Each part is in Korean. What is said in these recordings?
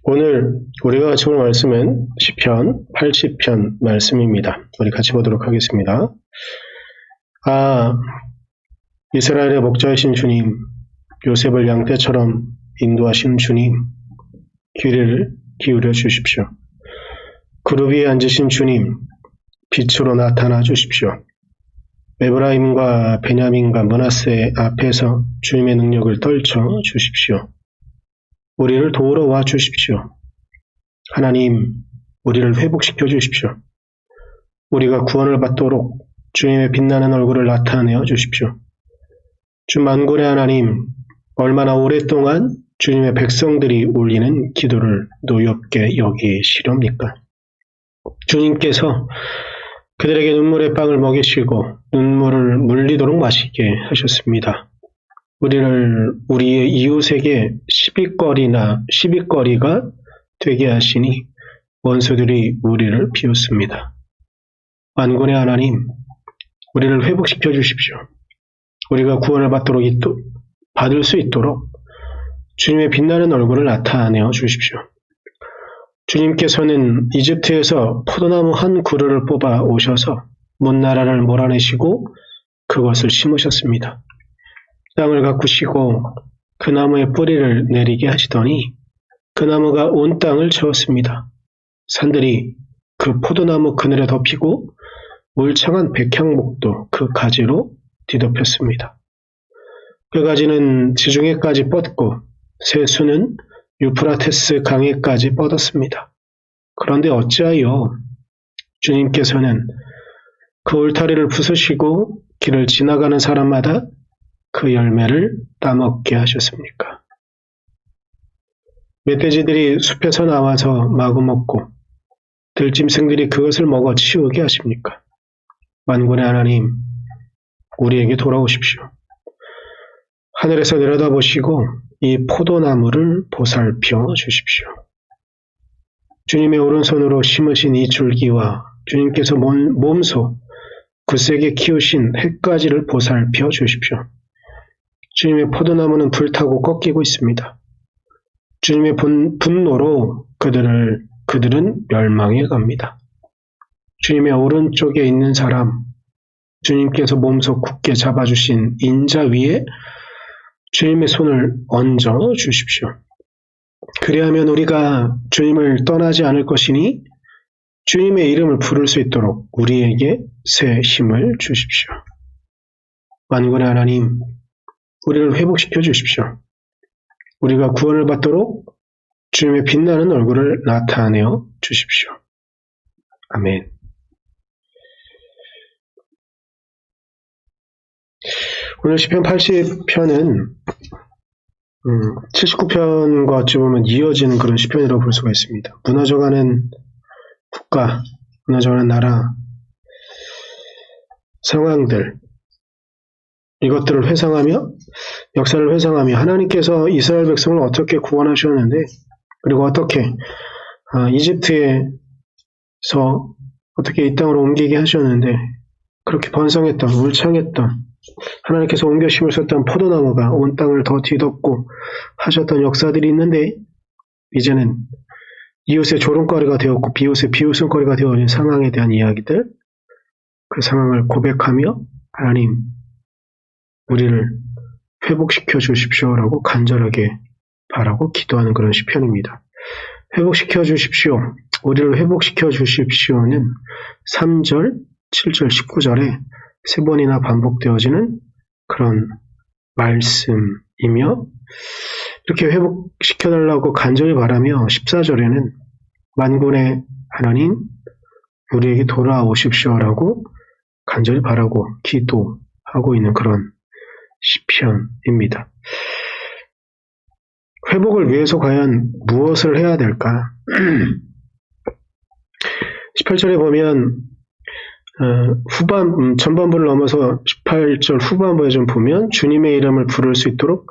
오늘 우리가 같이 볼 말씀은 시편 80편 말씀입니다. 우리 같이 보도록 하겠습니다. 이스라엘의 목자이신 주님, 요셉을 양떼처럼 인도하신 주님, 귀를 기울여 주십시오. 그룹 위에 앉으신 주님, 빛으로 나타나 주십시오. 에브라임과 베냐민과 므낫세 앞에서 주님의 능력을 떨쳐 주십시오. 우리를 도우러 와 주십시오. 하나님, 우리를 회복시켜 주십시오. 우리가 구원을 받도록 주님의 빛나는 얼굴을 나타내어 주십시오. 주 만군의 하나님, 얼마나 오랫동안 주님의 백성들이 올리는 기도를 노엽게 여기시렵니까? 주님께서 그들에게 눈물의 빵을 먹이시고 눈물을 물리도록 마시게 하셨습니다. 우리의 이웃에게 시비거리가 되게 하시니 원수들이 우리를 비웃습니다. 만군의 하나님, 우리를 회복시켜 주십시오. 우리가 구원을 받을 수 있도록 주님의 빛나는 얼굴을 나타내어 주십시오. 주님께서는 이집트에서 포도나무 한 그루를 뽑아 오셔서 문나라를 몰아내시고 그것을 심으셨습니다. 땅을 가꾸시고 그 나무의 뿌리를 내리게 하시더니 그 나무가 온 땅을 채웠습니다. 산들이 그 포도나무 그늘에 덮이고 울창한 백향목도 그 가지로 뒤덮였습니다. 그 가지는 지중해까지 뻗고 새수는 유프라테스 강에까지 뻗었습니다. 그런데 어찌하여 주님께서는 그 울타리를 부수시고 길을 지나가는 사람마다 그 열매를 따먹게 하셨습니까? 멧돼지들이 숲에서 나와서 마구 먹고 들짐승들이 그것을 먹어 치우게 하십니까? 만군의 하나님, 우리에게 돌아오십시오. 하늘에서 내려다보시고 이 포도나무를 보살펴 주십시오. 주님의 오른손으로 심으신 이 줄기와 주님께서 몸소 굳세게 키우신 햇가지를 보살펴 주십시오. 주님의 포도나무는 불타고 꺾이고 있습니다. 주님의 분노로 그들은 멸망해 갑니다. 주님의 오른쪽에 있는 사람, 주님께서 몸소 굳게 잡아주신 인자 위에 주님의 손을 얹어 주십시오. 그리하면 우리가 주님을 떠나지 않을 것이니 주님의 이름을 부를 수 있도록 우리에게 새 힘을 주십시오. 만군의 하나님, 우리를 회복시켜 주십시오. 우리가 구원을 받도록 주님의 빛나는 얼굴을 나타내어 주십시오. 아멘. 오늘 시편 80편은 79편과 어찌 보면 이어지는 그런 시편이라고 볼 수가 있습니다. 무너져가는 국가, 무너져가는 나라, 상황들, 이것들을 회상하며 역사를 회상하며 하나님께서 이스라엘 백성을 어떻게 구원하셨는데 그리고 어떻게 이집트에서 어떻게 이 땅으로 옮기게 하셨는데 그렇게 번성했던 울창했던 하나님께서 옮겨 심으셨던 포도나무가 온 땅을 더 뒤덮고 하셨던 역사들이 있는데 이제는 이웃의 조롱거리가 되었고 비웃의 비웃음거리가 되어진 상황에 대한 이야기들, 그 상황을 고백하며 하나님, 우리를 회복시켜 주십시오라고 간절하게 바라고 기도하는 그런 시편입니다. 회복시켜 주십시오. 우리를 회복시켜 주십시오는 3절, 7절, 19절에 세 번이나 반복되어지는 그런 말씀이며 이렇게 회복시켜달라고 간절히 바라며 14절에는 만군의 하나님, 우리에게 돌아오십시오라고 간절히 바라고 기도하고 있는 그런 시편입니다. 회복을 위해서 과연 무엇을 해야 될까? 18절에 보면 전반부를 넘어서 18절 후반부에 좀 보면 주님의 이름을 부를 수 있도록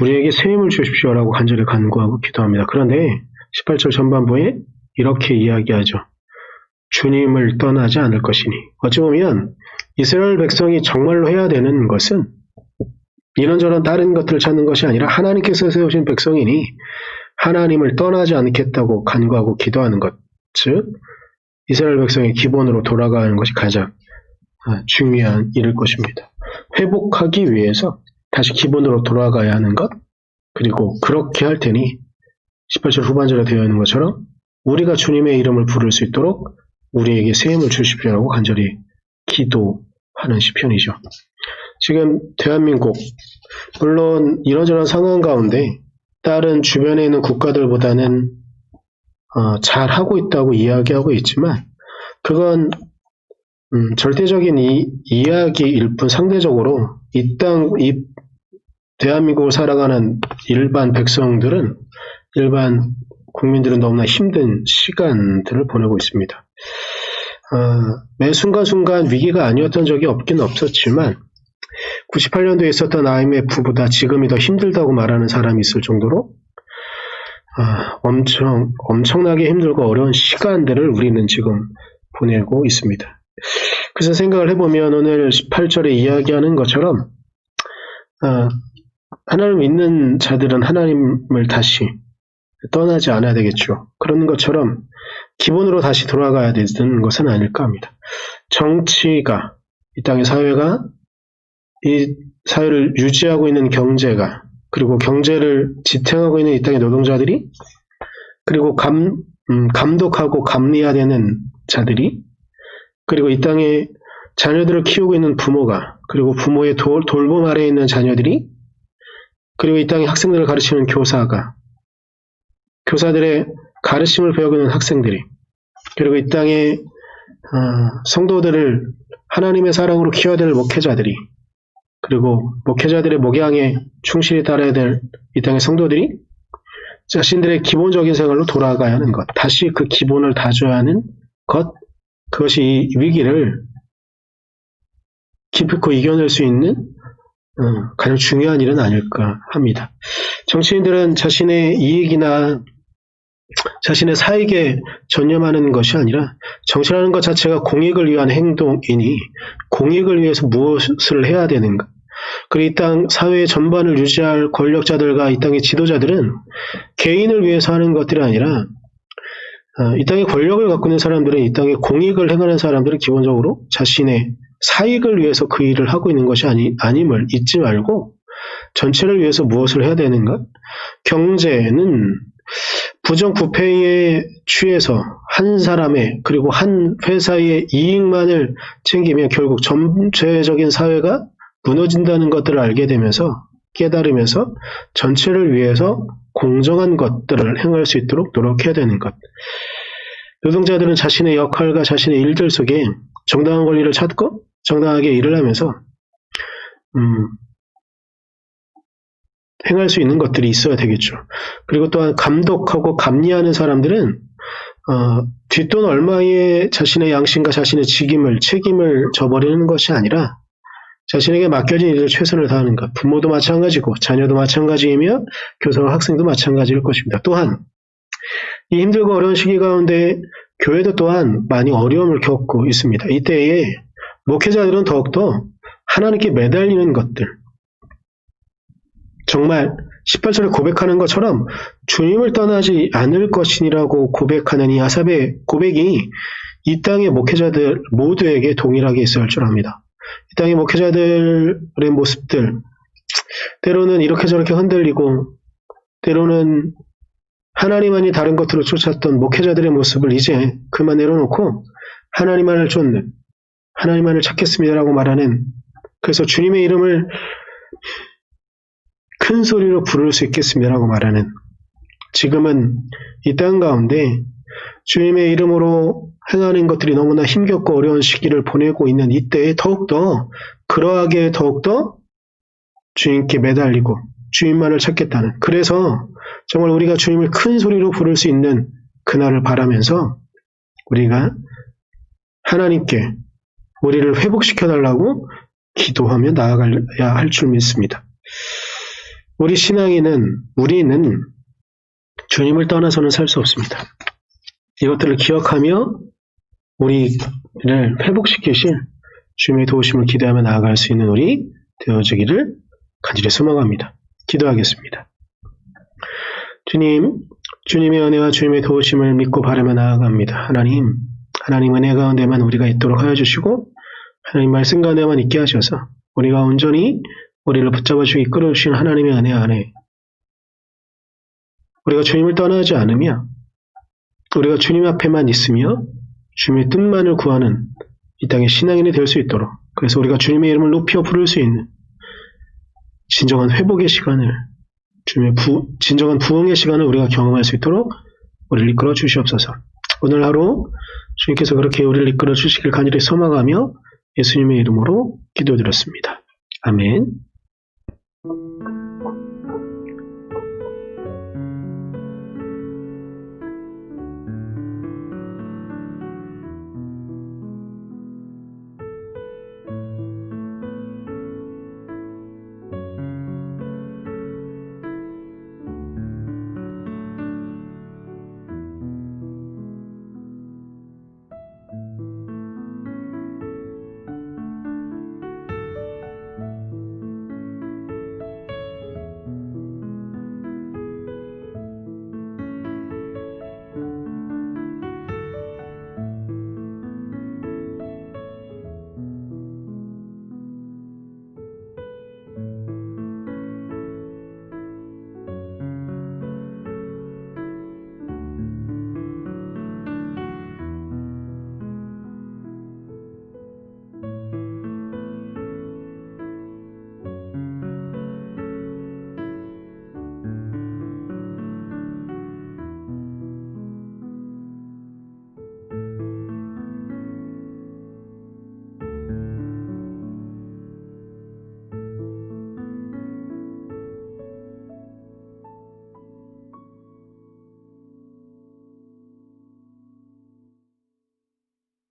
우리에게 새 힘을 주십시오라고 간절히 간구하고 기도합니다. 그런데 18절 전반부에 이렇게 이야기하죠. 주님을 떠나지 않을 것이니. 어찌 보면 이스라엘 백성이 정말로 해야 되는 것은 이런저런 다른 것들을 찾는 것이 아니라 하나님께서 세우신 백성이니 하나님을 떠나지 않겠다고 간구하고 기도하는 것, 즉 이스라엘 백성의 기본으로 돌아가는 것이 가장 중요한 일일 것입니다. 회복하기 위해서 다시 기본으로 돌아가야 하는 것, 그리고 그렇게 할 테니 18절 후반절에 되어 있는 것처럼 우리가 주님의 이름을 부를 수 있도록 우리에게 세움을 주십시오라고 간절히 기도하는 시편이죠. 지금 대한민국, 물론 이런저런 상황 가운데 다른 주변에 있는 국가들보다는 잘하고 있다고 이야기하고 있지만 그건 절대적인 이야기일 뿐 상대적으로 이 대한민국을 살아가는 일반 백성들은, 일반 국민들은 너무나 힘든 시간들을 보내고 있습니다. 매 순간순간 위기가 아니었던 적이 없긴 없었지만 98년도에 있었던 IMF보다 지금이 더 힘들다고 말하는 사람이 있을 정도로 엄청나게 힘들고 어려운 시간들을 우리는 지금 보내고 있습니다. 그래서 생각을 해보면 오늘 18절에 이야기하는 것처럼 하나님을 믿는 자들은 하나님을 다시 떠나지 않아야 되겠죠. 그런 것처럼 기본으로 다시 돌아가야 되는 것은 아닐까 합니다. 정치가, 이 땅의 사회가, 이 사회를 유지하고 있는 경제가, 그리고 경제를 지탱하고 있는 이 땅의 노동자들이, 그리고 감독하고 감리해야 되는 자들이, 그리고 이 땅에 자녀들을 키우고 있는 부모가, 그리고 부모의 돌봄 아래에 있는 자녀들이, 그리고 이 땅의 학생들을 가르치는 교사가, 교사들의 가르침을 배우고 있는 학생들이, 그리고 이 땅의 성도들을 하나님의 사랑으로 키워야 될 목회자들이, 그리고 목회자들의 목양에 충실히 따라야 될 이 땅의 성도들이 자신들의 기본적인 생활로 돌아가야 하는 것, 다시 그 기본을 다져야 하는 것, 그것이 이 위기를 기필코 이겨낼 수 있는 가장 중요한 일은 아닐까 합니다. 정치인들은 자신의 이익이나 자신의 사익에 전념하는 것이 아니라 정치라는 것 자체가 공익을 위한 행동이니 공익을 위해서 무엇을 해야 되는가. 그리고 이 땅 사회 전반을 유지할 권력자들과 이 땅의 지도자들은 개인을 위해서 하는 것들이 아니라 이 땅의 권력을 갖고 있는 사람들은, 이 땅의 공익을 행하는 사람들은 기본적으로 자신의 사익을 위해서 그 일을 하고 있는 것이 아님을 잊지 말고 전체를 위해서 무엇을 해야 되는가? 경제는 부정부패에 취해서 한 사람의, 그리고 한 회사의 이익만을 챙기면 결국 전체적인 사회가 무너진다는 것들을 알게 되면서, 깨달으면서 전체를 위해서 공정한 것들을 행할 수 있도록 노력해야 되는 것. 노동자들은 자신의 역할과 자신의 일들 속에 정당한 권리를 찾고 정당하게 일을 하면서 행할 수 있는 것들이 있어야 되겠죠. 그리고 또한 감독하고 감리하는 사람들은 뒷돈 얼마에 자신의 양심과 자신의 책임을 져버리는 것이 아니라 자신에게 맡겨진 일을 최선을 다하는 것. 부모도 마찬가지고 자녀도 마찬가지이며 교사와 학생도 마찬가지일 것입니다. 또한 이 힘들고 어려운 시기 가운데 교회도 또한 많이 어려움을 겪고 있습니다. 이때에 목회자들은 더욱더 하나님께 매달리는 것들, 정말 18절에 고백하는 것처럼 주님을 떠나지 않을 것이라고 고백하는 이 아삽의 고백이 이 땅의 목회자들 모두에게 동일하게 있어야 할 줄 압니다. 이 땅의 목회자들의 모습들, 때로는 이렇게 저렇게 흔들리고 때로는 하나님만이 다른 것들을 쫓았던 목회자들의 모습을 이제 그만 내려놓고 하나님만을 쫓는, 하나님만을 찾겠습니다라고 말하는, 그래서 주님의 이름을 큰 소리로 부를 수 있겠습니다라고 말하는, 지금은 이 땅 가운데 주님의 이름으로 행하는 것들이 너무나 힘겹고 어려운 시기를 보내고 있는 이때에 더욱더 그러하게 더욱더 주님께 매달리고 주님만을 찾겠다는, 그래서 정말 우리가 주님을 큰 소리로 부를 수 있는 그날을 바라면서 우리가 하나님께 우리를 회복시켜달라고 기도하며 나아가야 할 줄 믿습니다. 우리 우리는 주님을 떠나서는 살 수 없습니다. 이것들을 기억하며 우리를 회복시키실 주님의 도우심을 기대하며 나아갈 수 있는 우리 되어지기를 간절히 소망합니다. 기도하겠습니다. 주님, 주님의 은혜와 주님의 도우심을 믿고 바라며 나아갑니다. 하나님 은혜 가운데만 우리가 있도록 하여 주시고 하나님 말씀 가운데만 있게 하셔서 우리가 온전히 우리를 붙잡아 주시고 이끌어 주신 하나님의 은혜 안에 우리가 주님을 떠나지 않으며 우리가 주님 앞에만 있으며 주님의 뜻만을 구하는 이 땅의 신앙인이 될 수 있도록, 그래서 우리가 주님의 이름을 높여 부를 수 있는 진정한 회복의 시간을, 진정한 부흥의 시간을 우리가 경험할 수 있도록 우리를 이끌어 주시옵소서. 오늘 하루 주님께서 그렇게 우리를 이끌어 주시길 간절히 소망하며 예수님의 이름으로 기도드렸습니다. 아멘.